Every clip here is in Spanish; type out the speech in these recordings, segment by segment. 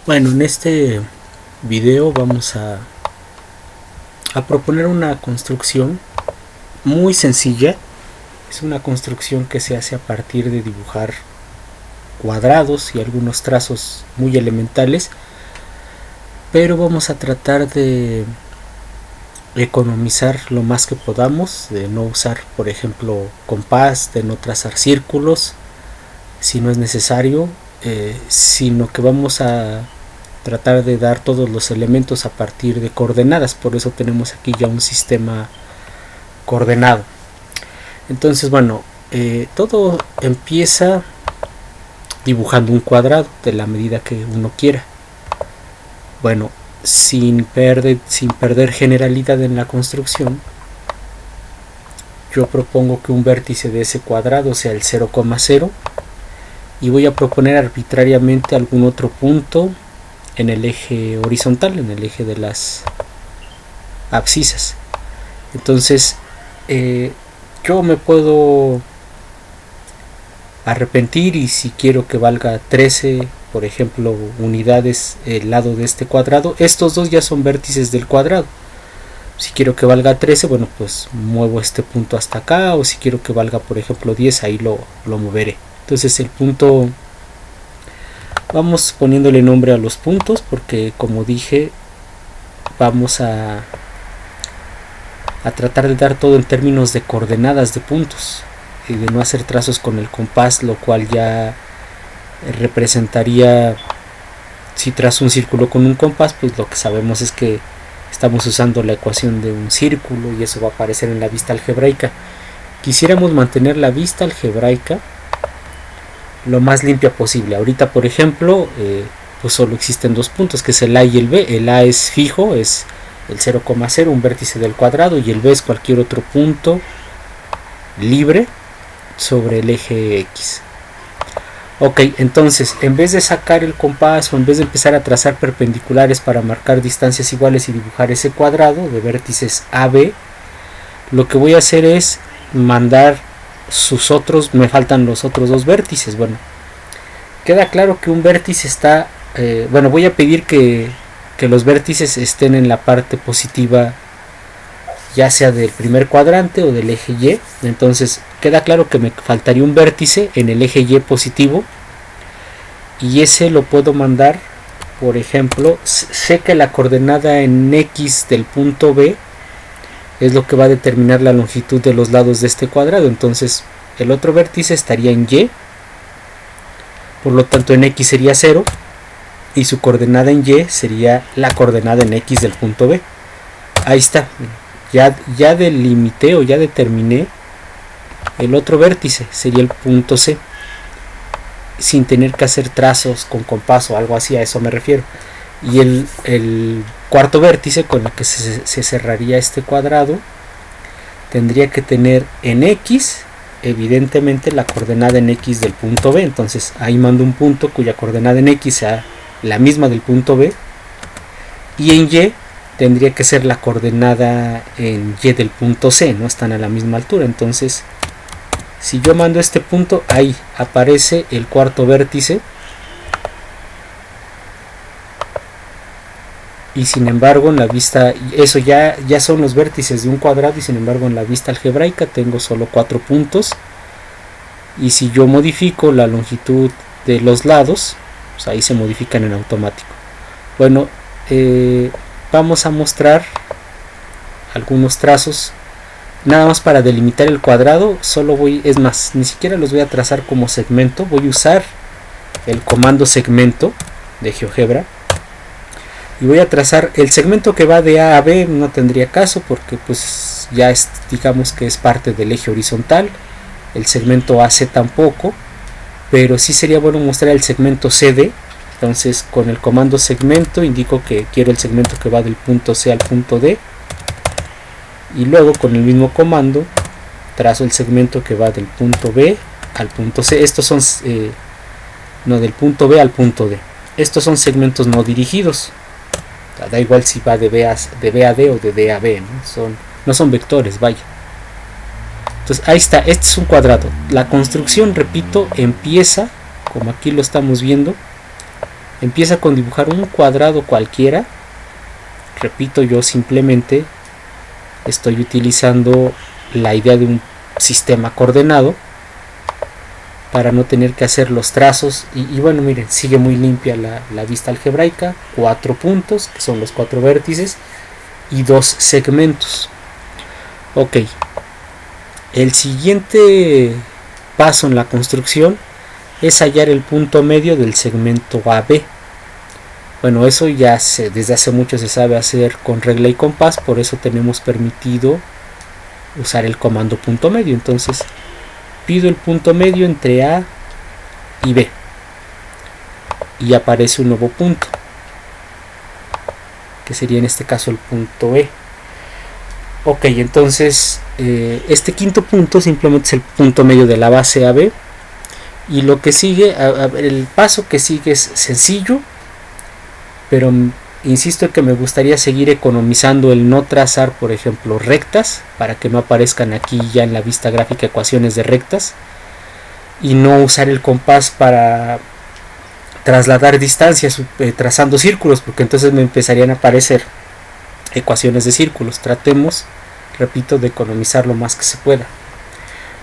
Bueno, en este video vamos a proponer una construcción muy sencilla. Es una construcción que se hace a partir de dibujar cuadrados y algunos trazos muy elementales, pero vamos a tratar de economizar lo más que podamos, de no usar, por ejemplo, compás, de no trazar círculos si no es necesario, sino que vamos a tratar de dar todos los elementos a partir de coordenadas. Por eso tenemos aquí ya un sistema coordenado. Entonces, bueno, todo empieza dibujando un cuadrado de la medida que uno quiera. Bueno, sin perder generalidad en la construcción, yo propongo que un vértice de ese cuadrado sea el 0,0 y voy a proponer arbitrariamente algún otro punto en el eje horizontal, en el eje de las abscisas. Entonces, yo me puedo arrepentir y si quiero que valga 13, por ejemplo, unidades el lado de este cuadrado, estos dos ya son vértices del cuadrado. Si quiero que valga 13, bueno, pues muevo este punto hasta acá, o si quiero que valga, por ejemplo, 10, ahí lo moveré. Entonces el punto, vamos poniéndole nombre a los puntos porque, como dije, vamos a tratar de dar todo en términos de coordenadas de puntos y de no hacer trazos con el compás, lo cual ya representaría, si trazo un círculo con un compás, pues lo que sabemos es que estamos usando la ecuación de un círculo y eso va a aparecer en la vista algebraica. Quisiéramos mantener la vista algebraica lo más limpia posible. Ahorita, por ejemplo, pues solo existen dos puntos, que es el A y el B. El A es fijo, es el 0,0, un vértice del cuadrado, y el B es cualquier otro punto libre sobre el eje X. Ok, entonces, en vez de sacar el compás o en vez de empezar a trazar perpendiculares para marcar distancias iguales y dibujar ese cuadrado de vértices AB, lo que voy a hacer es mandar me faltan los otros dos vértices. Bueno, queda claro que un vértice está, bueno, voy a pedir que los vértices estén en la parte positiva, ya sea del primer cuadrante o del eje Y. Entonces queda claro que me faltaría un vértice en el eje Y positivo, y ese lo puedo mandar, por ejemplo, sé que la coordenada en X del punto B es lo que va a determinar la longitud de los lados de este cuadrado. Entonces el otro vértice estaría en Y, por lo tanto en X sería 0 y su coordenada en Y sería la coordenada en X del punto B. Ahí está, ya delimité o ya determiné el otro vértice, sería el punto C, sin tener que hacer trazos con compás o algo así, a eso me refiero. Y el cuarto vértice con el que se cerraría este cuadrado tendría que tener en X, evidentemente, la coordenada en X del punto B. Entonces ahí mando un punto cuya coordenada en X sea la misma del punto B, y en Y tendría que ser la coordenada en Y del punto C, no están a la misma altura. Entonces, si yo mando este punto, ahí aparece el cuarto vértice, y sin embargo en la vista, eso ya son los vértices de un cuadrado, y sin embargo en la vista algebraica tengo solo 4 puntos. Y si yo modifico la longitud de los lados, pues ahí se modifican en automático. Bueno, vamos a mostrar algunos trazos nada más para delimitar el cuadrado. Es más, ni siquiera los voy a trazar como segmento, voy a usar el comando segmento de GeoGebra y voy a trazar el segmento que va de A a B. No tendría caso porque pues ya digamos que es parte del eje horizontal. El segmento AC tampoco, pero sí sería bueno mostrar el segmento CD. Entonces con el comando segmento indico que quiero el segmento que va del punto C al punto D, y luego con el mismo comando trazo el segmento que va del punto B al punto C. Estos son del punto B al punto D. Estos son segmentos no dirigidos. Da igual si va de B a D o de D a B, no son vectores, vaya. Entonces ahí está, este es un cuadrado. La construcción, repito, empieza, como aquí lo estamos viendo, empieza con dibujar un cuadrado cualquiera. Repito, yo simplemente estoy utilizando la idea de un sistema coordenado para no tener que hacer los trazos. Y bueno, miren, sigue muy limpia la vista algebraica. 4 puntos, que son los 4 vértices, y 2 segmentos. Ok, el siguiente paso en la construcción es hallar el punto medio del segmento AB. Bueno, eso ya desde hace mucho se sabe hacer con regla y compás, por eso tenemos permitido usar el comando punto medio. Entonces pido el punto medio entre A y B y aparece un nuevo punto, que sería en este caso el punto E. Ok, entonces este quinto punto simplemente es el punto medio de la base AB, y lo que sigue, el paso que sigue es sencillo, pero insisto que me gustaría seguir economizando el no trazar, por ejemplo, rectas, para que no aparezcan aquí ya en la vista gráfica ecuaciones de rectas, y no usar el compás para trasladar distancias trazando círculos, porque entonces me empezarían a aparecer ecuaciones de círculos. Tratemos, repito, de economizar lo más que se pueda.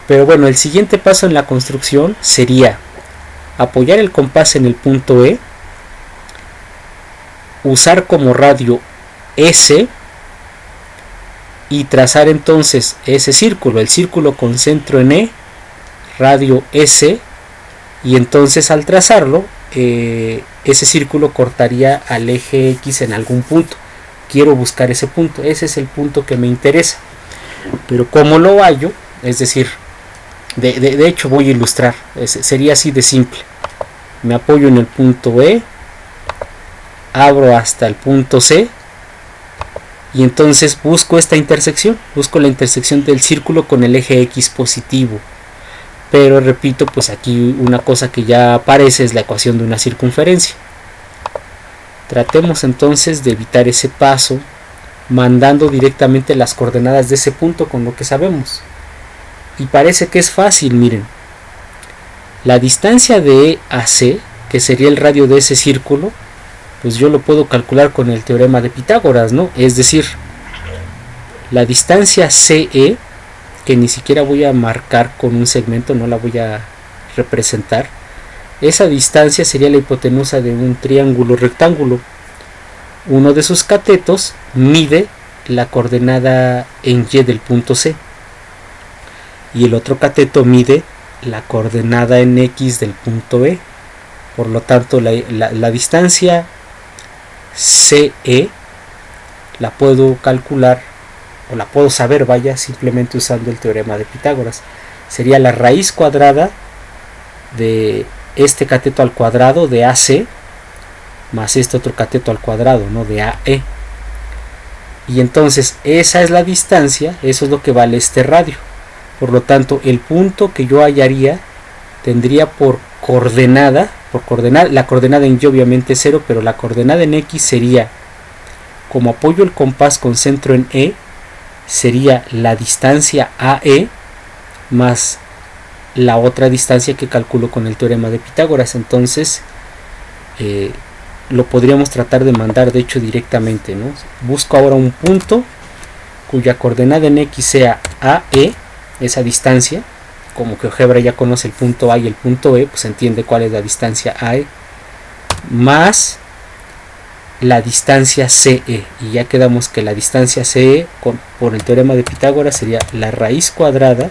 Pero bueno, el siguiente paso en la construcción sería apoyar el compás en el punto E, usar como radio S y trazar entonces ese círculo, el círculo con centro en E, radio S, y entonces al trazarlo ese círculo cortaría al eje X en algún punto. Quiero buscar ese punto, ese es el punto que me interesa. Pero ¿cómo lo hallo? Es decir, de hecho voy a ilustrar, sería así de simple. Me apoyo en el punto E, abro hasta el punto C, y entonces busco esta intersección, busco la intersección del círculo con el eje X positivo. Pero repito, pues aquí una cosa que ya aparece es la ecuación de una circunferencia. Tratemos entonces de evitar ese paso mandando directamente las coordenadas de ese punto con lo que sabemos. Y parece que es fácil, miren. La distancia de E a C, que sería el radio de ese círculo, pues yo lo puedo calcular con el teorema de Pitágoras, ¿no? Es decir, la distancia CE, que ni siquiera voy a marcar con un segmento, no la voy a representar, esa distancia sería la hipotenusa de un triángulo rectángulo. Uno de sus catetos mide la coordenada en Y del punto C, y el otro cateto mide la coordenada en X del punto E. Por lo tanto, la distancia CE la puedo calcular, o la puedo saber, vaya, simplemente usando el teorema de Pitágoras. Sería la raíz cuadrada de este cateto al cuadrado de AC más este otro cateto al cuadrado, ¿no?, de AE. Y entonces esa es la distancia, eso es lo que vale este radio. Por lo tanto, el punto que yo hallaría tendría por coordenada, la coordenada en Y obviamente es 0, pero la coordenada en X sería, como apoyo el compás con centro en E, sería la distancia AE más la otra distancia que calculo con el teorema de Pitágoras. Entonces lo podríamos tratar de mandar de hecho directamente, ¿no? Busco ahora un punto cuya coordenada en X sea AE, esa distancia. Como GeoGebra ya conoce el punto A y el punto E, pues entiende cuál es la distancia AE, más la distancia CE, y ya quedamos que la distancia CE por el teorema de Pitágoras sería la raíz cuadrada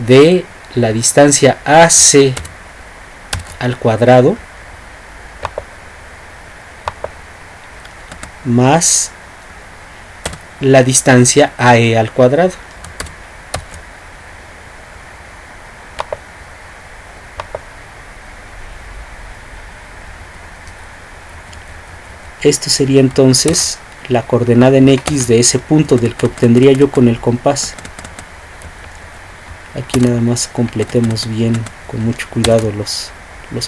de la distancia AC al cuadrado más la distancia AE al cuadrado. Esto sería entonces la coordenada en X de ese punto del que obtendría yo con el compás. Aquí nada más completemos bien, con mucho cuidado, los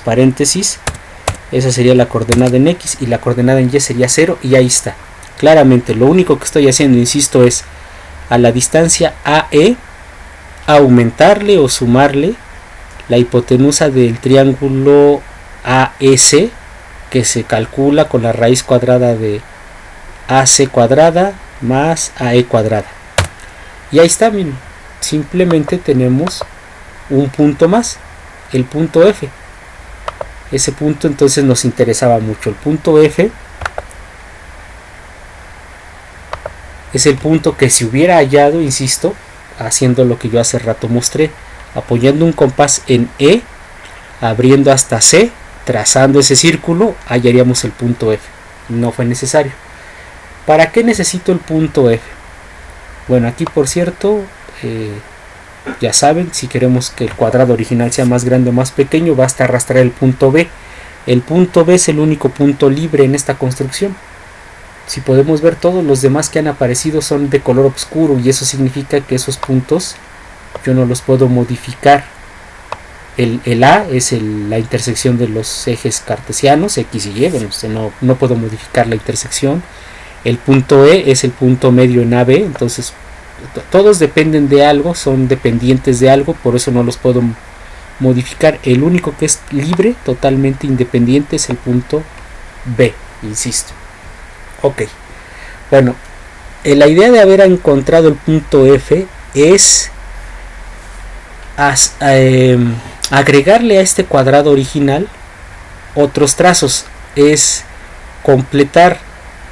paréntesis. Esa sería la coordenada en X y la coordenada en Y sería 0, y ahí está. Claramente lo único que estoy haciendo, insisto, es a la distancia AE aumentarle o sumarle la hipotenusa del triángulo AEC que se calcula con la raíz cuadrada de AC cuadrada más AE cuadrada. Y ahí está, miren, simplemente tenemos un punto más, el punto F. Ese punto entonces nos interesaba mucho. El punto F es el punto que se hubiera hallado, insisto, haciendo lo que yo hace rato mostré, apoyando un compás en E, abriendo hasta C, trazando ese círculo, hallaríamos el punto F. No fue necesario. ¿Para qué necesito el punto F? Bueno, aquí por cierto, ya saben, si queremos que el cuadrado original sea más grande o más pequeño, basta arrastrar el punto B. El punto B es el único punto libre en esta construcción. Si podemos ver, todos los demás que han aparecido son de color oscuro, y eso significa que esos puntos yo no los puedo modificar. El A es la intersección de los ejes cartesianos, X y Y, bueno, no puedo modificar la intersección. El punto E es el punto medio en AB, entonces todos dependen de algo, son dependientes de algo, por eso no los puedo modificar. El único que es libre, totalmente independiente, es el punto B, insisto. Ok, bueno, la idea de haber encontrado el punto F es agregarle a este cuadrado original otros trazos, es completar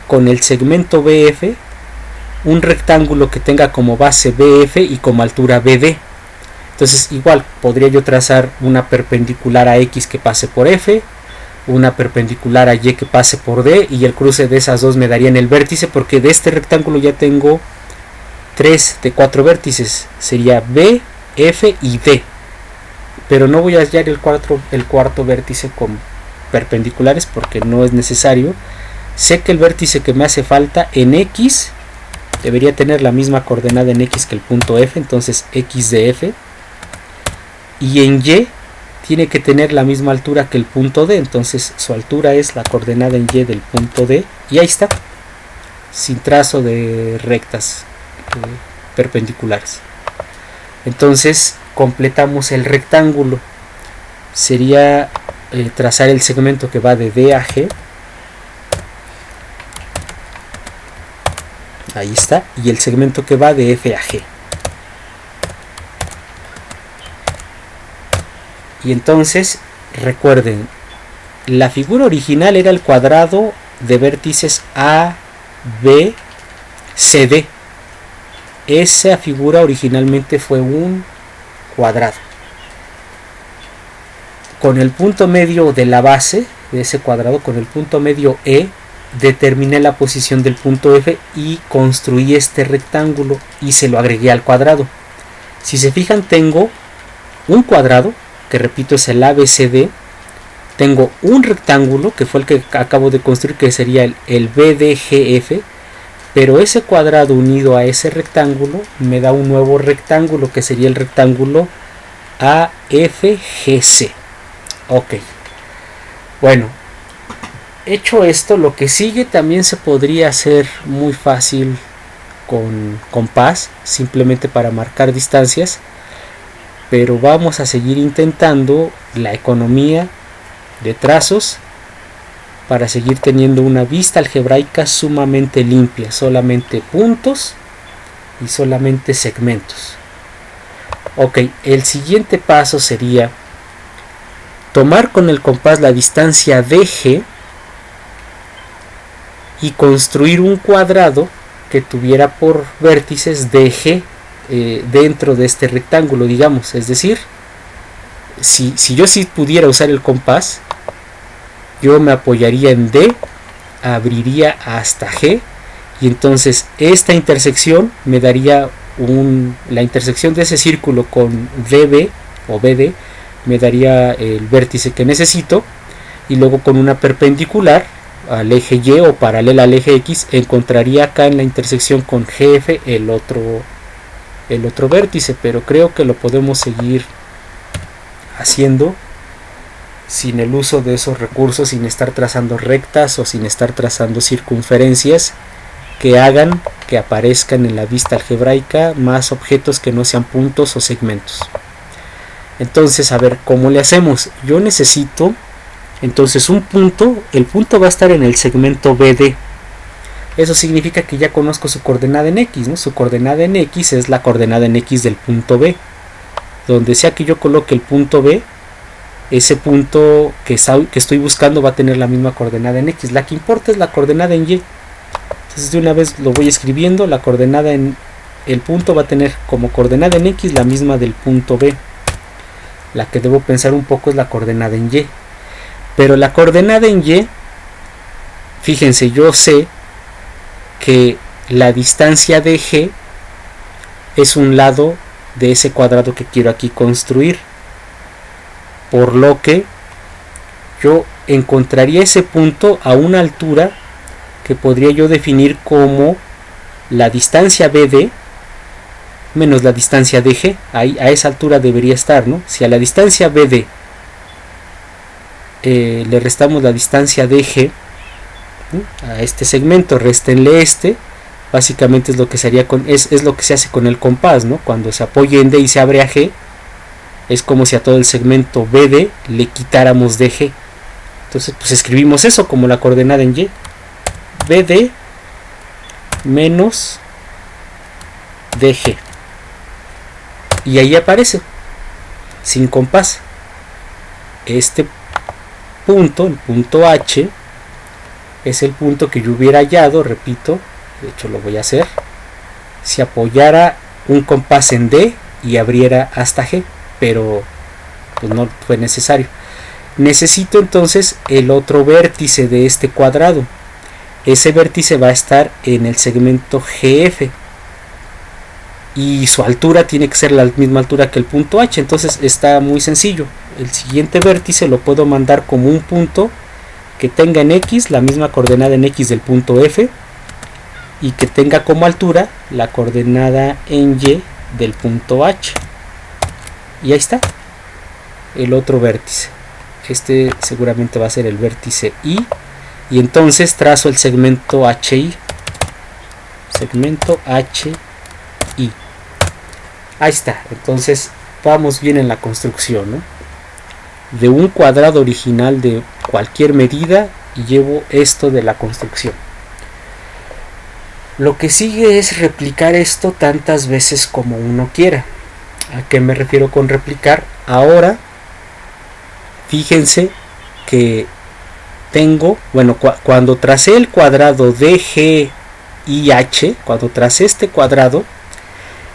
con el segmento BF un rectángulo que tenga como base BF y como altura BD. Entonces igual podría yo trazar una perpendicular a X que pase por F, una perpendicular a Y que pase por D, y el cruce de esas dos me darían el vértice, porque de este rectángulo ya tengo 3 de 4 vértices, sería B, F y D, pero no voy a hallar el cuarto vértice con perpendiculares porque no es necesario. Sé que el vértice que me hace falta en X debería tener la misma coordenada en X que el punto F, entonces X de F, y en Y tiene que tener la misma altura que el punto D, entonces su altura es la coordenada en Y del punto D, y ahí está, sin trazo de rectas perpendiculares. Entonces completamos el rectángulo, sería trazar el segmento que va de D a G, ahí está, y el segmento que va de F a G. Y entonces recuerden, la figura original era el cuadrado de vértices A, B, C, D. Esa figura originalmente fue un cuadrado. Con el punto medio de la base de ese cuadrado, con el punto medio E, determiné la posición del punto F y construí este rectángulo y se lo agregué al cuadrado. Si se fijan, tengo un cuadrado, que repito es el ABCD, tengo un rectángulo que fue el que acabo de construir, que sería el BDGF, pero ese cuadrado unido a ese rectángulo me da un nuevo rectángulo que sería el rectángulo AFGC. Ok, bueno, hecho esto, lo que sigue también se podría hacer muy fácil con compás, simplemente para marcar distancias, pero vamos a seguir intentando la economía de trazos para seguir teniendo una vista algebraica sumamente limpia, solamente puntos y solamente segmentos. Ok, el siguiente paso sería tomar con el compás la distancia DG y construir un cuadrado que tuviera por vértices DG dentro de este rectángulo, digamos. Es decir, si yo sí pudiera usar el compás, yo me apoyaría en D, abriría hasta G, y entonces esta intersección me daría la intersección de ese círculo con DB o BD me daría el vértice que necesito, y luego con una perpendicular al eje Y o paralela al eje X encontraría acá en la intersección con GF el otro vértice, pero creo que lo podemos seguir haciendo sin el uso de esos recursos, sin estar trazando rectas o sin estar trazando circunferencias que hagan que aparezcan en la vista algebraica más objetos que no sean puntos o segmentos. Entonces, a ver, ¿cómo le hacemos? Yo necesito Entonces el punto va a estar en el segmento BD. Eso significa que ya conozco su coordenada en X, ¿no? Su coordenada en X es la coordenada en X del punto B. Donde sea que yo coloque el punto B, ese punto que estoy buscando va a tener la misma coordenada en X. La que importa es la coordenada en Y. Entonces de una vez lo voy escribiendo. La coordenada en el punto va a tener como coordenada en X la misma del punto B. La que debo pensar un poco es la coordenada en Y. Pero la coordenada en Y, fíjense, yo sé que la distancia de G es un lado de ese cuadrado que quiero aquí construir, por lo que yo encontraría ese punto a una altura que podría yo definir como la distancia BD menos la distancia DG. Ahí a esa altura debería estar, ¿no? Si a la distancia BD le restamos la distancia DG, ¿no? A este segmento réstenle este, básicamente es lo que se haría es lo que se hace con el compás, ¿no? Cuando se apoya en D y se abre a G, es como si a todo el segmento BD le quitáramos DG. Entonces pues escribimos eso como la coordenada en Y, BD menos DG, y ahí aparece sin compás este punto, el punto H, es el punto que yo hubiera hallado, repito, de hecho lo voy a hacer, si apoyara un compás en D y abriera hasta G, pero pues no fue necesario. Necesito entonces el otro vértice de este cuadrado. Ese vértice va a estar en el segmento GF y su altura tiene que ser la misma altura que el punto H. Entonces está muy sencillo. El siguiente vértice lo puedo mandar como un punto que tenga en X la misma coordenada en X del punto F y que tenga como altura la coordenada en Y del punto H. Y ahí está el otro vértice. Este seguramente va a ser el vértice I, y entonces trazo el segmento HI. Segmento HI. Ahí está. Entonces vamos bien en la construcción, ¿no? De un cuadrado original de cualquier medida y llevo esto de la construcción. Lo que sigue es replicar esto tantas veces como uno quiera. ¿A qué me refiero con replicar? Ahora fíjense que tengo, bueno, cuando tracé el cuadrado DGIH, cuando tracé este cuadrado,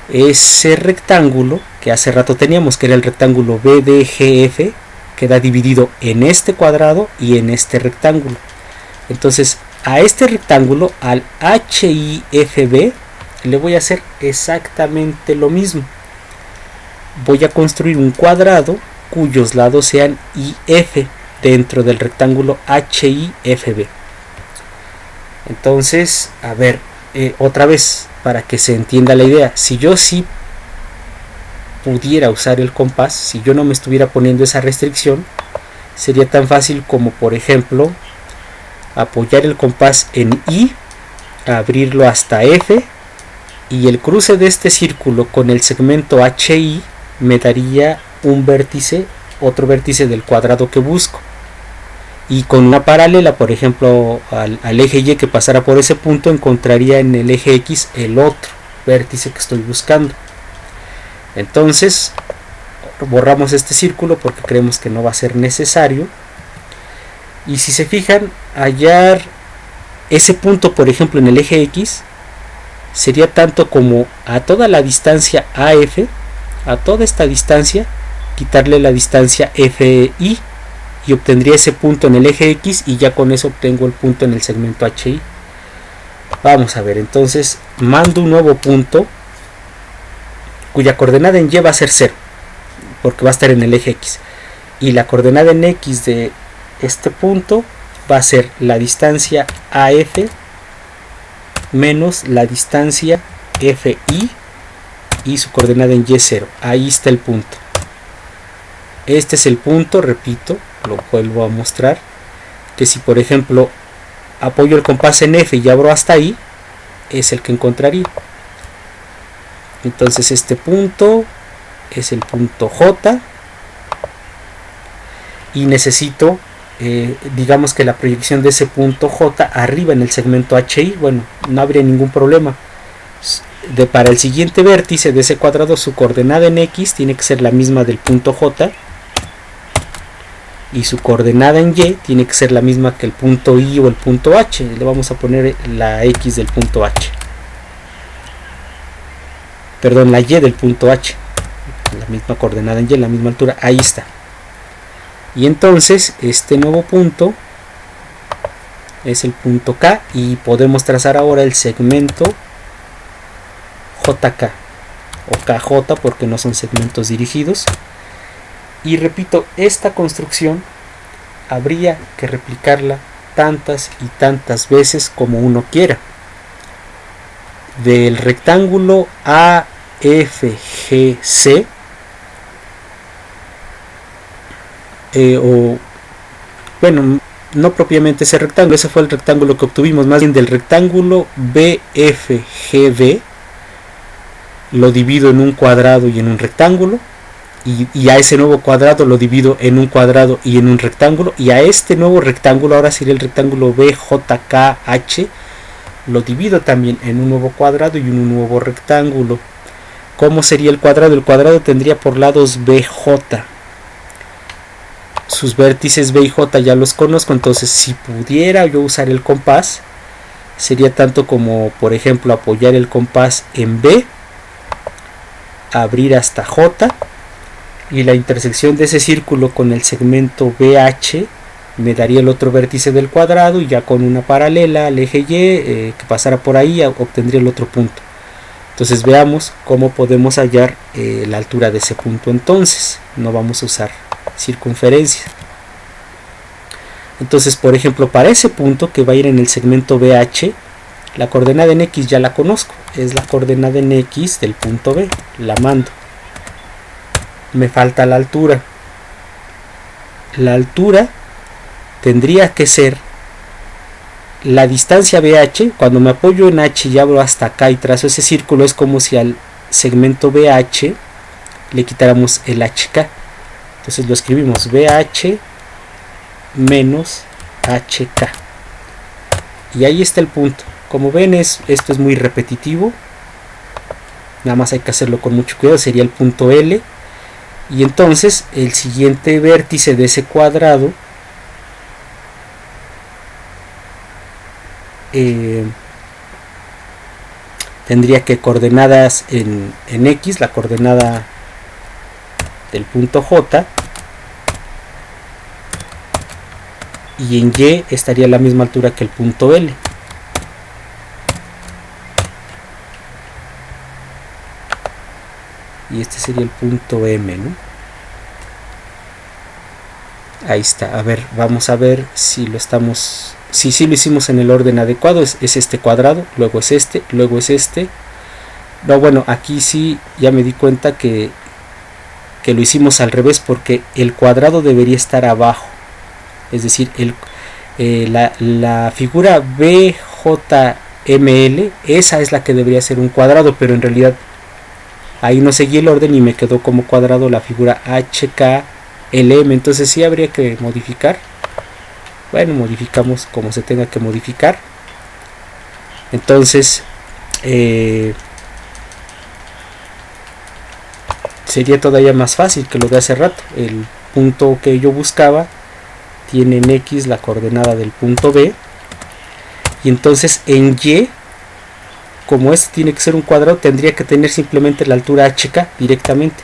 ese rectángulo que hace rato teníamos, que era el rectángulo BDGF, queda dividido en este cuadrado y en este rectángulo. Entonces a este rectángulo, al HIFB, le voy a hacer exactamente lo mismo. Voy a construir un cuadrado cuyos lados sean IF dentro del rectángulo HIFB. Entonces, a ver, otra vez, para que se entienda la idea, si yo sí pudiera usar el compás, si yo no me estuviera poniendo esa restricción, sería tan fácil como, por ejemplo, apoyar el compás en I, abrirlo hasta F, y el cruce de este círculo con el segmento HI me daría un vértice, otro vértice del cuadrado que busco, y con una paralela, por ejemplo, al eje Y que pasara por ese punto, encontraría en el eje X el otro vértice que estoy buscando. Entonces borramos este círculo porque creemos que no va a ser necesario, y si se fijan, hallar ese punto, por ejemplo, en el eje X sería tanto como a toda la distancia AF, a toda esta distancia, quitarle la distancia FI, y obtendría ese punto en el eje X, y ya con eso obtengo el punto en el segmento HI. Vamos a ver, entonces mando un nuevo punto cuya coordenada en Y va a ser 0, porque va a estar en el eje X, y la coordenada en X de este punto va a ser la distancia AF menos la distancia FI, y su coordenada en Y 0. Ahí está el punto. Este es el punto, repito, lo vuelvo a mostrar, que si por ejemplo apoyo el compás en F y abro hasta ahí, es el que encontraría. Entonces este punto es el punto J, y necesito digamos que la proyección de ese punto J arriba en el segmento HI, bueno, no habría ningún problema. Para el siguiente vértice de ese cuadrado, su coordenada en X tiene que ser la misma del punto J, y su coordenada en Y tiene que ser la misma que el punto I o el punto H. Le vamos a poner la X del punto H, perdón, la Y del punto H, la misma coordenada en Y, la misma altura. Ahí está. Y entonces este nuevo punto es el punto K, y podemos trazar ahora el segmento JK o KJ, porque no son segmentos dirigidos. Y repito, esta construcción habría que replicarla tantas y tantas veces como uno quiera. Del rectángulo AFGC, o bueno, no propiamente ese rectángulo, ese fue el rectángulo que obtuvimos, más bien del rectángulo BFGB, lo divido en un cuadrado y en un rectángulo, y a ese nuevo cuadrado lo divido en un cuadrado y en un rectángulo, y a este nuevo rectángulo, ahora sería el rectángulo BJKH, lo divido también en un nuevo cuadrado y en un nuevo rectángulo. ¿Cómo sería el cuadrado? El cuadrado tendría por lados BJ. Sus vértices B y J ya los conozco, entonces si pudiera yo usar el compás, sería tanto como, por ejemplo, apoyar el compás en B, abrir hasta J, y la intersección de ese círculo con el segmento BH me daría el otro vértice del cuadrado, y ya con una paralela al eje Y que pasara por ahí obtendría el otro punto. Entonces veamos cómo podemos hallar la altura de ese punto. Entonces no vamos a usar circunferencia. Entonces, por ejemplo, para ese punto que va a ir en el segmento BH, la coordenada en X ya la conozco, es la coordenada en X del punto B, la mando. Me falta la altura. La altura tendría que ser la distancia BH. Cuando me apoyo en H y abro hasta acá y trazo ese círculo, es como si al segmento BH le quitáramos el HK. Entonces lo escribimos BH menos HK. Y ahí está el punto. Como ven, esto es muy repetitivo. Nada más hay que hacerlo con mucho cuidado. Sería el punto L. Y entonces el siguiente vértice de ese cuadrado tendría que coordenadas en X, la coordenada del punto J, y en Y estaría a la misma altura que el punto L. Y este sería el punto M, ¿no? Ahí está. A ver, vamos a ver si lo estamos... Si lo hicimos en el orden adecuado. Es este cuadrado, luego es este, luego es este. No, bueno, aquí sí ya me di cuenta que lo hicimos al revés, porque el cuadrado debería estar abajo. Es decir, la figura BJML, esa es la que debería ser un cuadrado, pero en realidad ahí no seguí el orden y me quedó como cuadrado la figura HKLM. Entonces sí habría que modificar. Bueno, modificamos como se tenga que modificar. Entonces sería todavía más fácil que lo de hace rato. El punto que yo buscaba tiene en X la coordenada del punto B, y entonces en Y, como este tiene que ser un cuadrado, tendría que tener simplemente la altura HK directamente.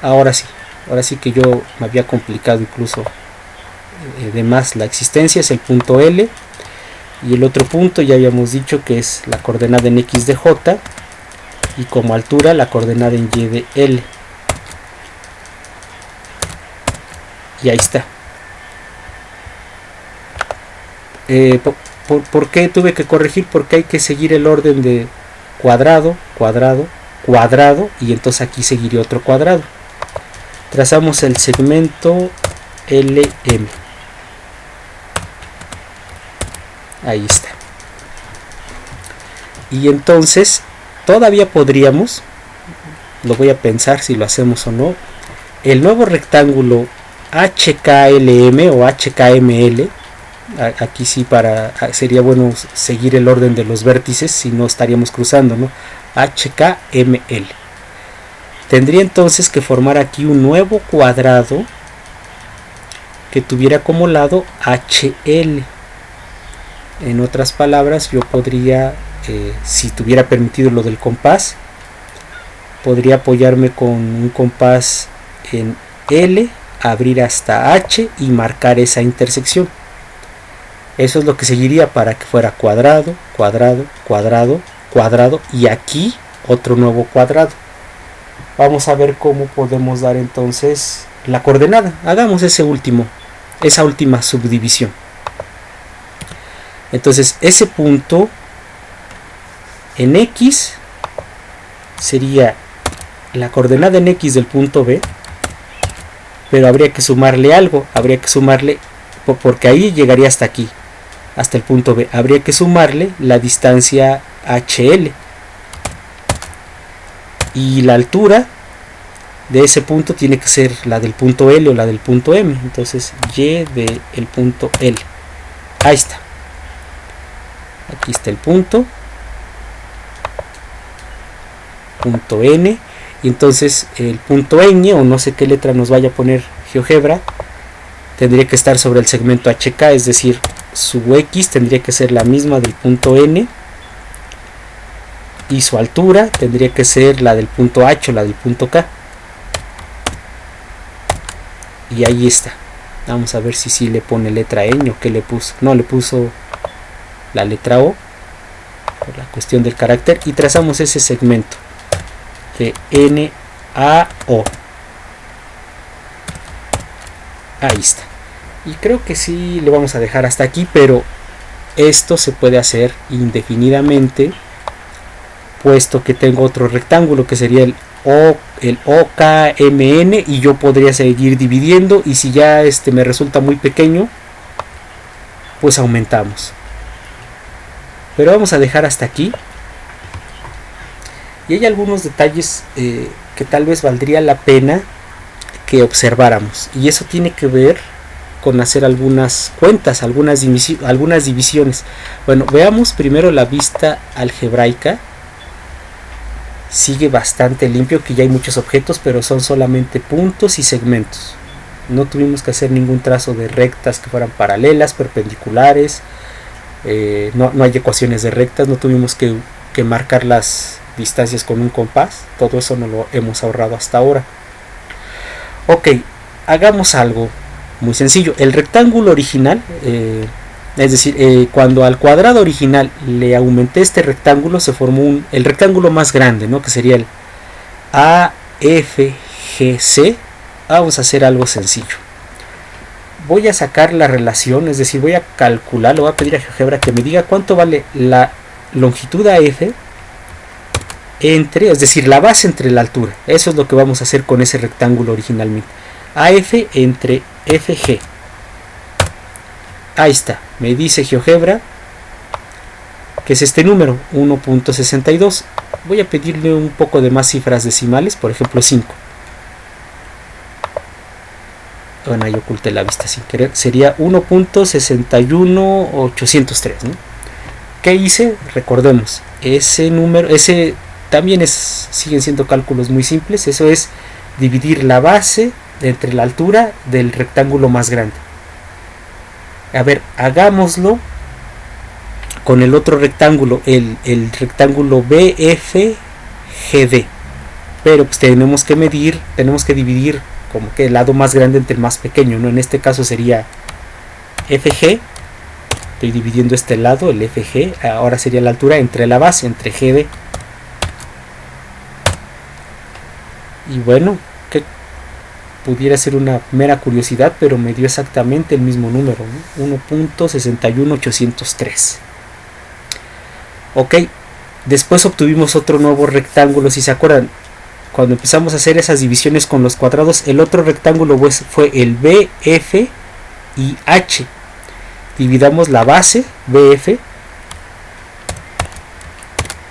Ahora sí que yo me había complicado incluso de más la existencia. Es el punto L, y el otro punto ya habíamos dicho que es la coordenada en X de J, y como altura la coordenada en Y de L. Y ahí está. ¿Por qué tuve que corregir? Porque hay que seguir el orden de cuadrado, cuadrado, cuadrado, y entonces aquí seguiría otro cuadrado. Trazamos el segmento LM. Ahí está. Y entonces todavía podríamos, lo voy a pensar si lo hacemos o no, el nuevo rectángulo HKLM o HKML. Aquí sí sería bueno seguir el orden de los vértices, si no estaríamos cruzando, ¿no? HKML. Tendría entonces que formar aquí un nuevo cuadrado que tuviera como lado HL. En otras palabras, yo podría, si tuviera permitido lo del compás, podría apoyarme con un compás en L, abrir hasta H y marcar esa intersección. Eso es lo que seguiría para que fuera cuadrado, cuadrado, cuadrado, cuadrado y aquí otro nuevo cuadrado. Vamos a ver cómo podemos dar entonces la coordenada. Hagamos esa última subdivisión. Entonces ese punto en X sería la coordenada en X del punto B, pero habría que sumarle algo, porque ahí llegaría hasta aquí, hasta el punto B. Habría que sumarle la distancia HL y la altura de ese punto tiene que ser la del punto L o la del punto M. Entonces Y del punto L, ahí está, aquí está el punto N, y entonces el punto Ñ, o no sé qué letra nos vaya a poner GeoGebra, tendría que estar sobre el segmento HK, es decir, su X tendría que ser la misma del punto N y su altura tendría que ser la del punto H o la del punto K. Y ahí está. Vamos a ver si sí le pone letra Ñ o qué le puso. No, le puso la letra O por la cuestión del carácter, y trazamos ese segmento de N a O. Ahí está. Y creo que sí le vamos a dejar hasta aquí, pero esto se puede hacer indefinidamente, puesto que tengo otro rectángulo que sería el OKMN, y yo podría seguir dividiendo, y si ya me resulta muy pequeño, pues aumentamos. Pero vamos a dejar hasta aquí. Y hay algunos detalles que tal vez valdría la pena que observáramos, y eso tiene que ver con hacer algunas cuentas, algunas divisiones. Bueno, veamos primero la vista algebraica. Sigue bastante limpio, que ya hay muchos objetos, pero son solamente puntos y segmentos. No tuvimos que hacer ningún trazo de rectas que fueran paralelas, perpendiculares. No hay ecuaciones de rectas, no tuvimos que marcar las distancias con un compás. Todo eso no lo hemos ahorrado hasta ahora. Ok, hagamos algo muy sencillo. El rectángulo original, es decir, cuando al cuadrado original le aumenté este rectángulo, se formó el rectángulo más grande, ¿no? Que sería el AFGC. Vamos a hacer algo sencillo. Voy a sacar la relación, es decir, voy a calcular, le voy a pedir a GeoGebra que me diga cuánto vale la longitud AF entre, es decir, la base entre la altura. Eso es lo que vamos a hacer con ese rectángulo originalmente. AF entre FG. Ahí está, me dice GeoGebra que es este número, 1.62. Voy a pedirle un poco de más cifras decimales, por ejemplo 5. Bueno, ahí oculté la vista sin querer. Sería 1.61803, ¿no? ¿Qué hice? Recordemos, ese número, también siguen siendo cálculos muy simples. Eso es dividir la base entre la altura del rectángulo más grande. A ver, hagámoslo con el otro rectángulo, el rectángulo BFGD. Pero pues tenemos que dividir como que el lado más grande entre el más pequeño, ¿no? En este caso sería FG. Estoy dividiendo este lado, el FG. Ahora sería la altura entre la base, entre GD. Y bueno, que pudiera ser una mera curiosidad, pero me dio exactamente el mismo número, ¿no? 1.61803. Ok, después obtuvimos otro nuevo rectángulo. Si se acuerdan, cuando empezamos a hacer esas divisiones con los cuadrados, el otro rectángulo fue el BF y H. Dividamos la base BF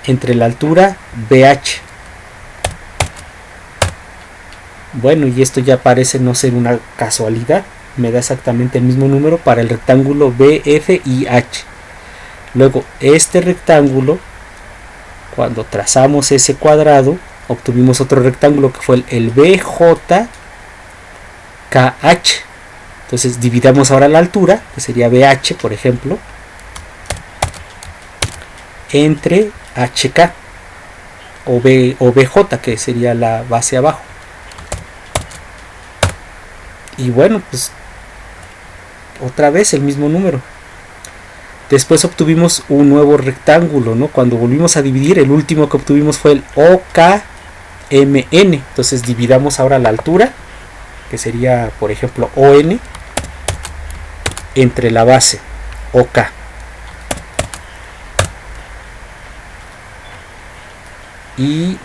entre la altura BH. Bueno, y esto ya parece no ser una casualidad, me da exactamente el mismo número para el rectángulo BF y H. Luego este rectángulo, cuando trazamos ese cuadrado, obtuvimos otro rectángulo que fue el BJKH. Entonces dividamos ahora la altura, que sería BH por ejemplo, entre HK o BJ, que sería la base abajo. Y bueno, pues otra vez el mismo número. Después obtuvimos un nuevo rectángulo, ¿no? Cuando volvimos a dividir, el último que obtuvimos fue el OKMN. Entonces dividamos ahora la altura, que sería por ejemplo ON, entre la base OK. Y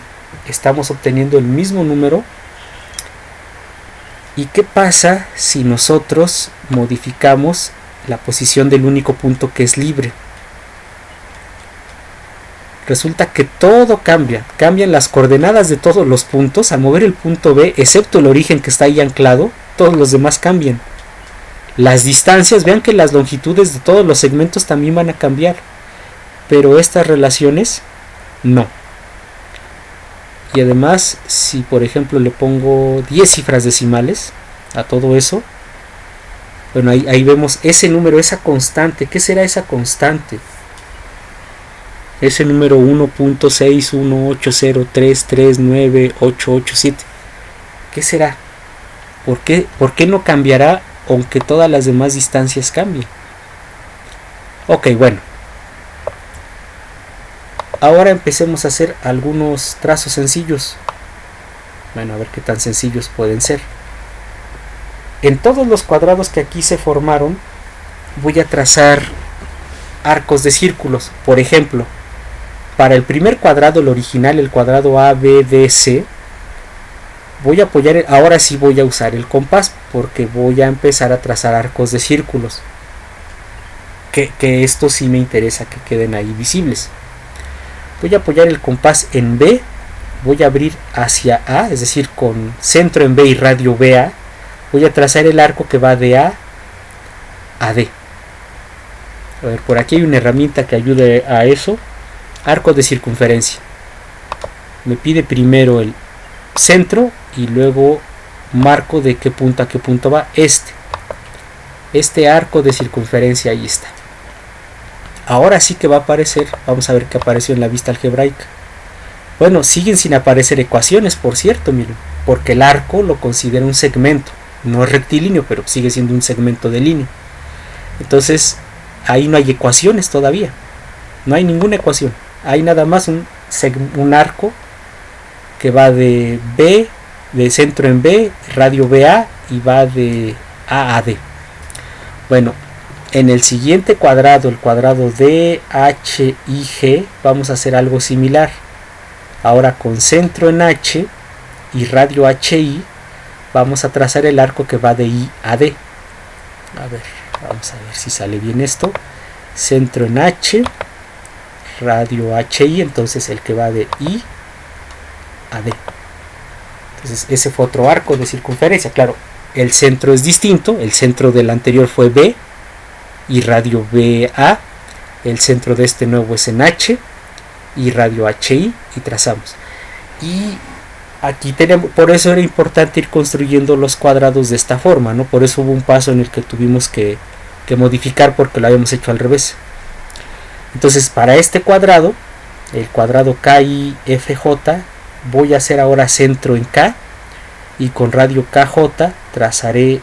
estamos obteniendo el mismo número. ¿Y qué pasa si nosotros modificamos la posición del único punto que es libre? Resulta que todo cambia, cambian las coordenadas de todos los puntos. Al mover el punto B, excepto el origen que está ahí anclado, todos los demás cambian. Las distancias, vean que las longitudes de todos los segmentos también van a cambiar, pero estas relaciones no. Y además, si por ejemplo le pongo 10 cifras decimales a todo eso, bueno, ahí vemos ese número, esa constante. ¿Qué será esa constante? Ese número 1.61803398887. ¿Qué será? ¿Por qué no cambiará aunque todas las demás distancias cambien? Ok, bueno. Ahora empecemos a hacer algunos trazos sencillos. Bueno, a ver qué tan sencillos pueden ser. En todos los cuadrados que aquí se formaron, voy a trazar arcos de círculos. Por ejemplo, para el primer cuadrado, el original, el cuadrado ABDC, voy a apoyar, ahora sí voy a usar el compás, porque voy a empezar a trazar arcos de círculos. Que esto sí me interesa que queden ahí visibles. Voy a apoyar el compás en B, voy a abrir hacia A, es decir, con centro en B y radio BA, voy a trazar el arco que va de A a D. A ver, por aquí hay una herramienta que ayude a eso. Arco de circunferencia. Me pide primero el centro y luego marco de qué punto a qué punto va este arco de circunferencia. Ahí está. Ahora sí que va a aparecer, vamos a ver qué apareció en la vista algebraica. Bueno, siguen sin aparecer ecuaciones, por cierto, miren, porque el arco lo considera un segmento, no es rectilíneo, pero sigue siendo un segmento de línea. Entonces, ahí no hay ecuaciones todavía, no hay ninguna ecuación, hay nada más un arco que va de B, de centro en B, radio BA, y va de A a D. Bueno, en el siguiente cuadrado, el cuadrado DHIG, vamos a hacer algo similar. Ahora con centro en H y radio HI, vamos a trazar el arco que va de I a D. A ver, vamos a ver si sale bien esto. Centro en H, radio HI, entonces el que va de I a D. Entonces ese fue otro arco de circunferencia. Claro, el centro es distinto, el centro del anterior fue B y radio BA, el centro de este nuevo es en H y radio HI, y trazamos. Y aquí tenemos, por eso era importante ir construyendo los cuadrados de esta forma, ¿no? Por eso hubo un paso en el que tuvimos que modificar, porque lo habíamos hecho al revés. Entonces, para este cuadrado, el cuadrado KIFJ, voy a hacer ahora centro en K, y con radio KJ trazaré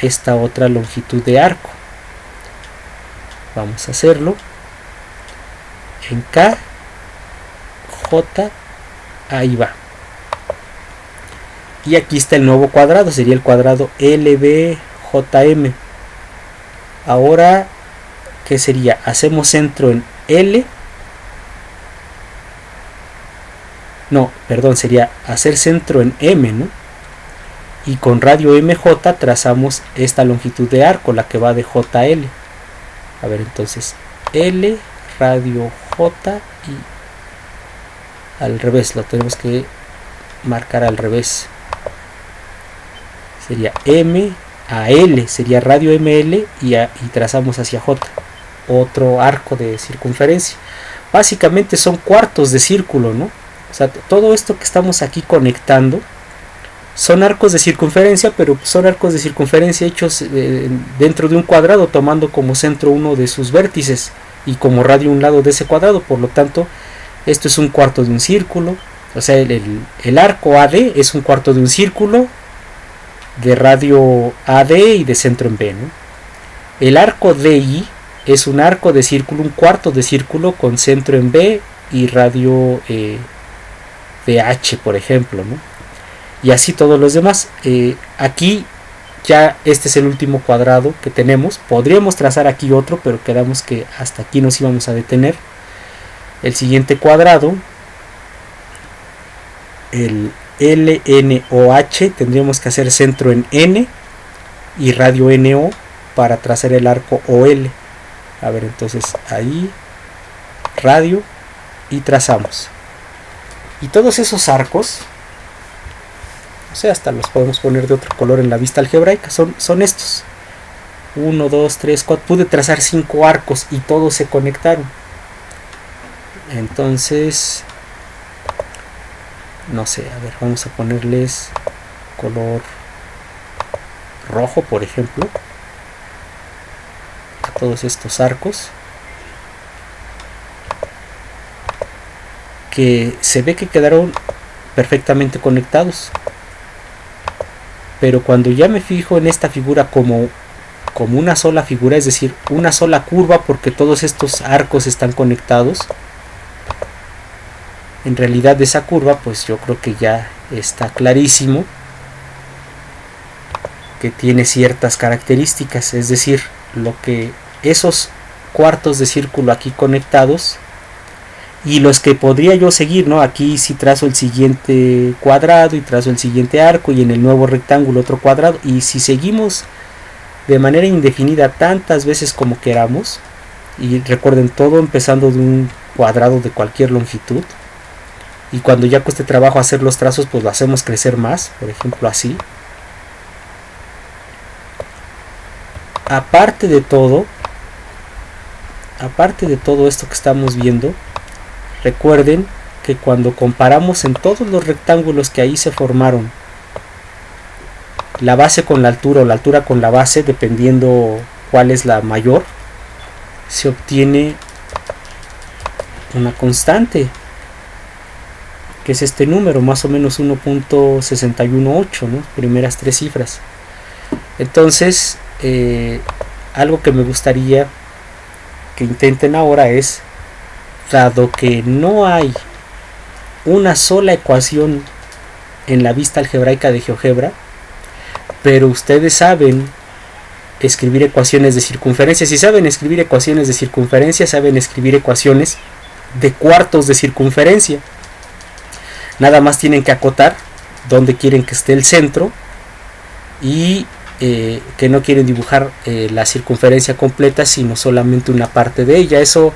esta otra longitud de arco. Vamos a hacerlo en K, J, ahí va. Y aquí está el nuevo cuadrado, sería el cuadrado LBJM. Ahora, ¿qué sería? Hacemos centro en L. No, perdón, sería hacer centro en M, ¿no? Y con radio MJ trazamos esta longitud de arco, la que va de JL. A ver, entonces L, radio J, y al revés, lo tenemos que marcar al revés. Sería M a L, sería radio ML y trazamos hacia J. Otro arco de circunferencia. Básicamente son cuartos de círculo, ¿no? O sea, todo esto que estamos aquí conectando son arcos de circunferencia, pero son arcos de circunferencia hechos dentro de un cuadrado, tomando como centro uno de sus vértices y como radio un lado de ese cuadrado. Por lo tanto, esto es un cuarto de un círculo. O sea, el arco AD es un cuarto de un círculo de radio AD y de centro en B, ¿no? El arco DI es un arco de círculo, un cuarto de círculo con centro en B y radio DH, por ejemplo, ¿no? Y así todos los demás. Aquí ya este es el último cuadrado que tenemos. Podríamos trazar aquí otro, pero quedamos que hasta aquí nos íbamos a detener. El siguiente cuadrado, el LNOH, tendríamos que hacer centro en N y radio NO para trazar el arco OL. A ver, entonces ahí radio y trazamos. Y todos esos arcos, o sea, hasta los podemos poner de otro color en la vista algebraica, son estos. 1, 2, 3, 4. Pude trazar 5 arcos y todos se conectaron. Entonces, no sé, a ver, vamos a ponerles color rojo, por ejemplo, a todos estos arcos, que se ve que quedaron perfectamente conectados. Pero cuando ya me fijo en esta figura como una sola figura, es decir, una sola curva, porque todos estos arcos están conectados, en realidad esa curva, pues yo creo que ya está clarísimo que tiene ciertas características, es decir, lo que esos cuartos de círculo aquí conectados y los que podría yo seguir, ¿no? Aquí si trazo el siguiente cuadrado y trazo el siguiente arco y en el nuevo rectángulo otro cuadrado, y si seguimos de manera indefinida tantas veces como queramos, y recuerden, todo empezando de un cuadrado de cualquier longitud, y cuando ya cueste trabajo hacer los trazos, pues lo hacemos crecer más, por ejemplo así. Aparte de todo esto que estamos viendo, recuerden que cuando comparamos en todos los rectángulos que ahí se formaron, la base con la altura o la altura con la base, dependiendo cuál es la mayor, se obtiene una constante, que es este número, más o menos 1.618, ¿no? Primeras 3 cifras. Entonces, algo que me gustaría que intenten ahora es, dado que no hay una sola ecuación en la vista algebraica de GeoGebra, pero ustedes saben escribir ecuaciones de circunferencia. Si saben escribir ecuaciones de circunferencia, saben escribir ecuaciones de cuartos de circunferencia. Nada más tienen que acotar dónde quieren que esté el centro y que no quieren dibujar la circunferencia completa, sino solamente una parte de ella. Eso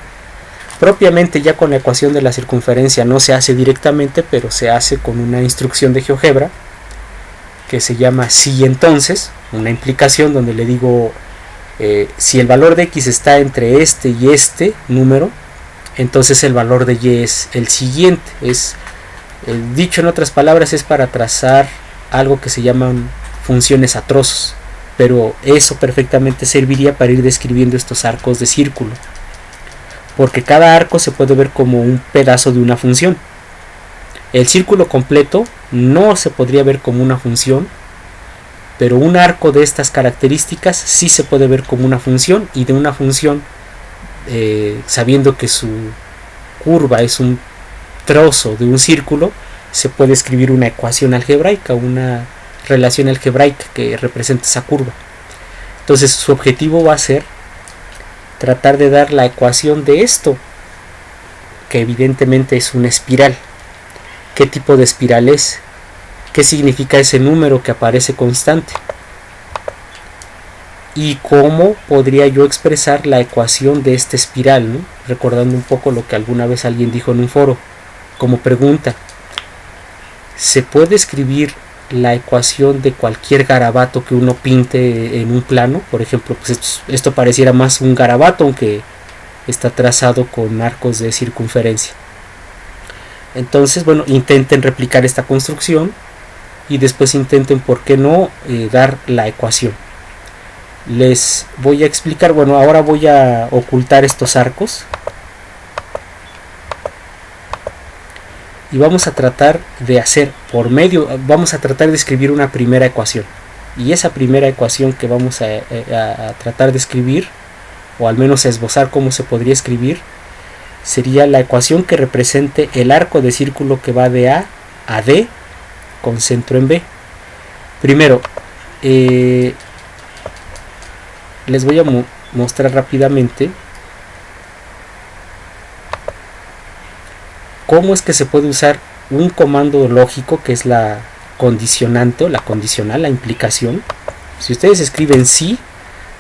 propiamente ya con la ecuación de la circunferencia no se hace directamente, pero se hace con una instrucción de GeoGebra que se llama si entonces, una implicación donde le digo si el valor de x está entre este y este número, entonces el valor de y es el siguiente. Dicho en otras palabras, es para trazar algo que se llaman funciones a trozos, pero eso perfectamente serviría para ir describiendo estos arcos de círculo, porque cada arco se puede ver como un pedazo de una función. El círculo completo no se podría ver como una función, pero un arco de estas características sí se puede ver como una función, y de una función, sabiendo que su curva es un trozo de un círculo, se puede escribir una ecuación algebraica, una relación algebraica que representa esa curva. Entonces su objetivo va a ser tratar de dar la ecuación de esto, que evidentemente es una espiral. ¿Qué tipo de espiral es? ¿Qué significa ese número que aparece constante? ¿Y cómo podría yo expresar la ecuación de esta espiral, ¿no? Recordando un poco lo que alguna vez alguien dijo en un foro, como pregunta: se puede escribir la ecuación de cualquier garabato que uno pinte en un plano. Por ejemplo, pues esto pareciera más un garabato, aunque está trazado con arcos de circunferencia. Entonces, bueno, intenten replicar esta construcción y después intenten, ¿por qué no?, dar la ecuación. Les voy a explicar, bueno, ahora voy a ocultar estos arcos y vamos a tratar de hacer vamos a tratar de escribir una primera ecuación, y esa primera ecuación que vamos a tratar de escribir, o al menos a esbozar cómo se podría escribir, sería la ecuación que represente el arco de círculo que va de A a D con centro en B. Primero, les voy a mostrar rápidamente cómo es que se puede usar un comando lógico, que es la condicionante o la condicional, la implicación. Si ustedes escriben si,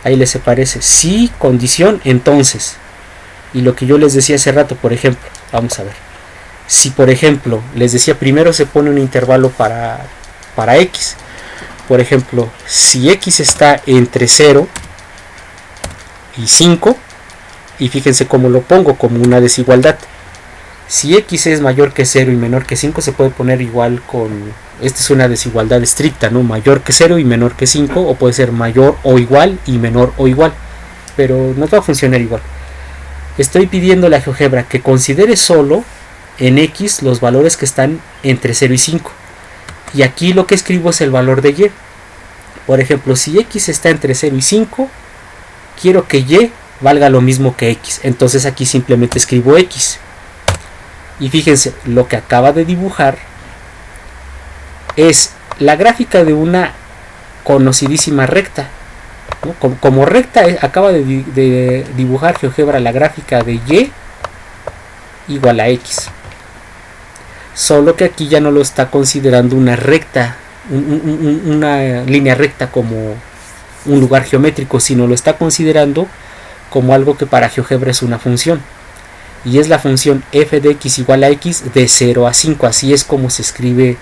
ahí les aparece si condición entonces. Y lo que yo les decía hace rato, por ejemplo, vamos a ver. Si por ejemplo les decía primero se pone un intervalo para x. Por ejemplo, si x está entre 0 y 5, y fíjense cómo lo pongo, como una desigualdad. Si x es mayor que 0 y menor que 5, se puede poner igual con... Esta es una desigualdad estricta, ¿no? Mayor que 0 y menor que 5, o puede ser mayor o igual y menor o igual. Pero no va a funcionar igual. Estoy pidiendo a la GeoGebra que considere solo en x los valores que están entre 0 y 5. Y aquí lo que escribo es el valor de y. Por ejemplo, si x está entre 0 y 5, quiero que y valga lo mismo que x. Entonces aquí simplemente escribo x. Y fíjense, lo que acaba de dibujar es la gráfica de una conocidísima recta, ¿no? Como recta acaba de dibujar GeoGebra la gráfica de y igual a x. Solo que aquí ya no lo está considerando una recta, una línea recta como un lugar geométrico, sino lo está considerando como algo que para GeoGebra es una función. Y es la función f de x igual a x de 0 a 5. Así es como se escribe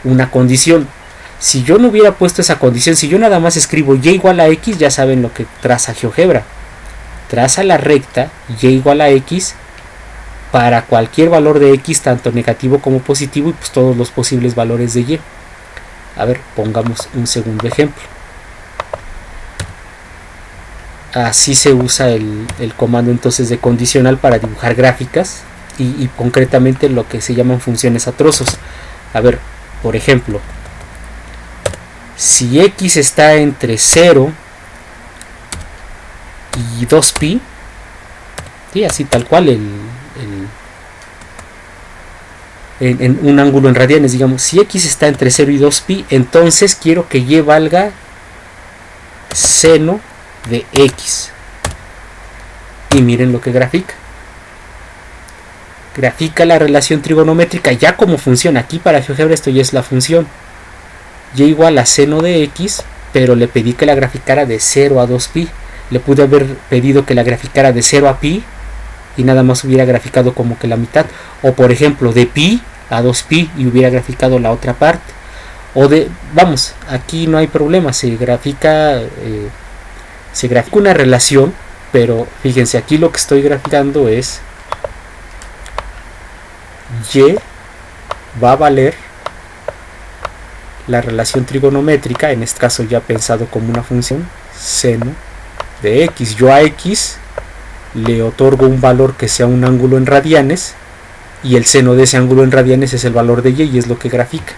una condición. Si yo no hubiera puesto esa condición, si yo nada más escribo y igual a x, ya saben lo que traza GeoGebra. Traza la recta y igual a x para cualquier valor de x, tanto negativo como positivo, y pues todos los posibles valores de y. A ver, pongamos un segundo ejemplo. Así se usa el comando entonces de condicional para dibujar gráficas y concretamente lo que se llaman funciones a trozos. A ver, por ejemplo, si x está entre 0 y 2pi, ¿sí? Así tal cual en un ángulo en radianes, digamos, si x está entre 0 y 2pi, entonces quiero que y valga seno de x. Y miren lo que grafica. Grafica la relación trigonométrica ya como función. Aquí para GeoGebra esto ya es la función. Y igual a seno de x, pero le pedí que la graficara de 0 a 2pi. Le pude haber pedido que la graficara de 0 a pi y nada más hubiera graficado como que la mitad. O por ejemplo de pi a 2pi y hubiera graficado la otra parte. O de, vamos, aquí no hay problema, se grafica una relación, pero fíjense, aquí lo que estoy graficando es y va a valer la relación trigonométrica, en este caso ya pensado como una función, seno de x. Yo a x le otorgo un valor que sea un ángulo en radianes, y el seno de ese ángulo en radianes es el valor de y es lo que grafica.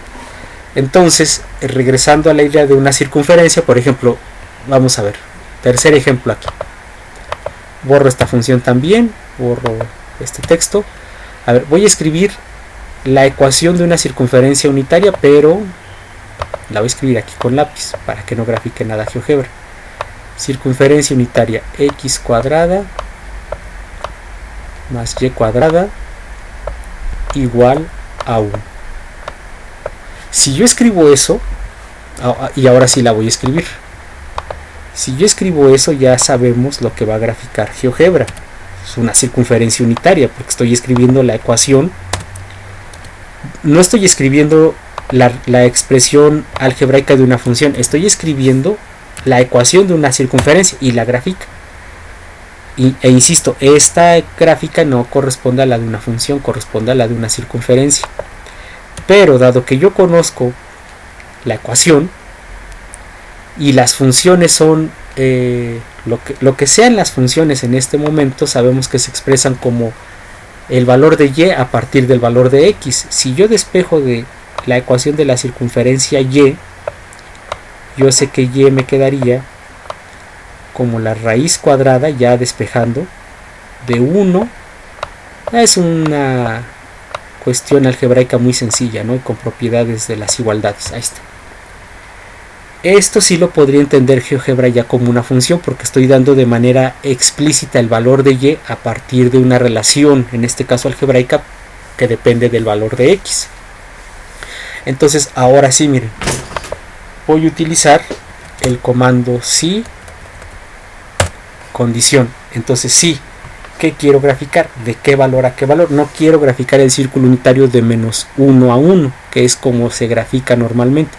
Entonces, regresando a la idea de una circunferencia, por ejemplo, vamos a ver, tercer ejemplo aquí. Borro esta función también, borro este texto. A ver, voy a escribir la ecuación de una circunferencia unitaria, pero la voy a escribir aquí con lápiz para que no grafique nada GeoGebra. Circunferencia unitaria, x cuadrada más y cuadrada igual a 1. Si yo escribo eso, y ahora sí la voy a escribir. Si yo escribo eso, ya sabemos lo que va a graficar GeoGebra. Es una circunferencia unitaria, porque estoy escribiendo la ecuación no estoy escribiendo la expresión algebraica de una función, estoy escribiendo la ecuación de una circunferencia y la gráfica. E insisto, esta gráfica no corresponde a la de una función, corresponde a la de una circunferencia. Pero dado que yo conozco la ecuación y las funciones son lo que sean las funciones en este momento, sabemos que se expresan como el valor de y a partir del valor de x. Si yo despejo de la ecuación de la circunferencia y, yo sé que y me quedaría como la raíz cuadrada, ya despejando, de 1. Es una cuestión algebraica muy sencilla, ¿no? Y con propiedades de las igualdades. Ahí está. Esto sí lo podría entender GeoGebra ya como una función, porque estoy dando de manera explícita el valor de y a partir de una relación, en este caso algebraica, que depende del valor de x. Entonces ahora sí, miren, voy a utilizar el comando si condición. Entonces sí, ¿qué quiero graficar? ¿De qué valor a qué valor? No quiero graficar el círculo unitario de menos 1 a 1, que es como se grafica normalmente.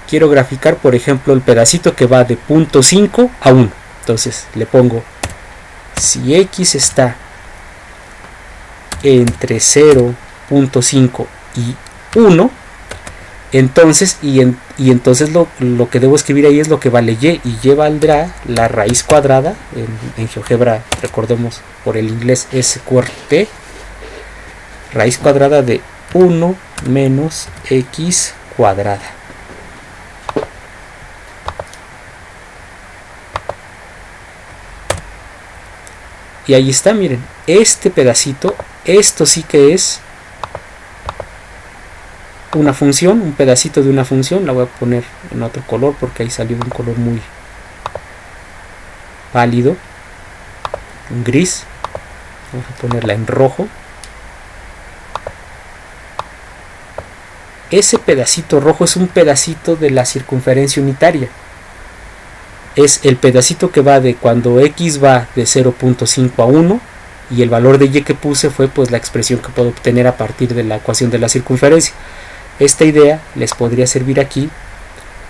Quiero graficar, por ejemplo, el pedacito que va de 0.5 a 1. Entonces le pongo, si x está entre 0.5 y 1, entonces, entonces lo que debo escribir ahí es lo que vale y valdrá la raíz cuadrada, en GeoGebra, recordemos por el inglés SQRT, raíz cuadrada de 1 menos x cuadrada. Y ahí está, miren, este pedacito, esto sí que es una función, un pedacito de una función. La voy a poner en otro color porque ahí salió un color muy pálido, un gris. Vamos a ponerla en rojo. Ese pedacito rojo es un pedacito de la circunferencia unitaria. Es el pedacito que va de cuando x va de 0.5 a 1, y el valor de y que puse fue pues la expresión que puedo obtener a partir de la ecuación de la circunferencia. Esta idea les podría servir aquí,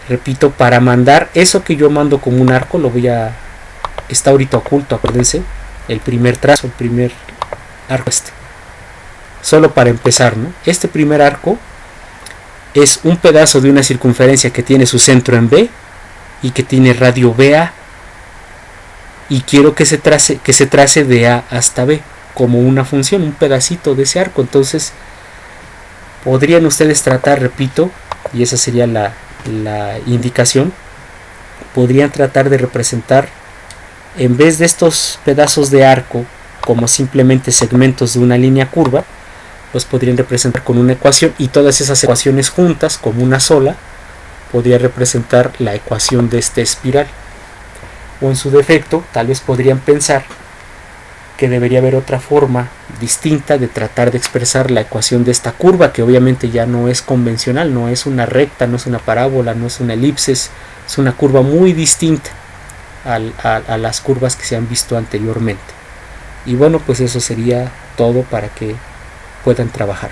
repito, para mandar eso que yo mando como un arco. Está ahorita oculto, acuérdense, el primer trazo, el primer arco solo para empezar, ¿no? Este primer arco es un pedazo de una circunferencia que tiene su centro en B y que tiene radio BA, y quiero que se trace de A hasta B como una función, un pedacito de ese arco. Entonces podrían ustedes tratar, repito, y esa sería la indicación, podrían tratar de representar, en vez de estos pedazos de arco como simplemente segmentos de una línea curva, los podrían representar con una ecuación, y todas esas ecuaciones juntas como una sola podría representar la ecuación de esta espiral. O en su defecto, tal vez podrían pensar que debería haber otra forma distinta de tratar de expresar la ecuación de esta curva, que obviamente ya no es convencional, no es una recta, no es una parábola, no es una elipsis, es una curva muy distinta a las curvas que se han visto anteriormente. Y bueno, pues eso sería todo para que puedan trabajar.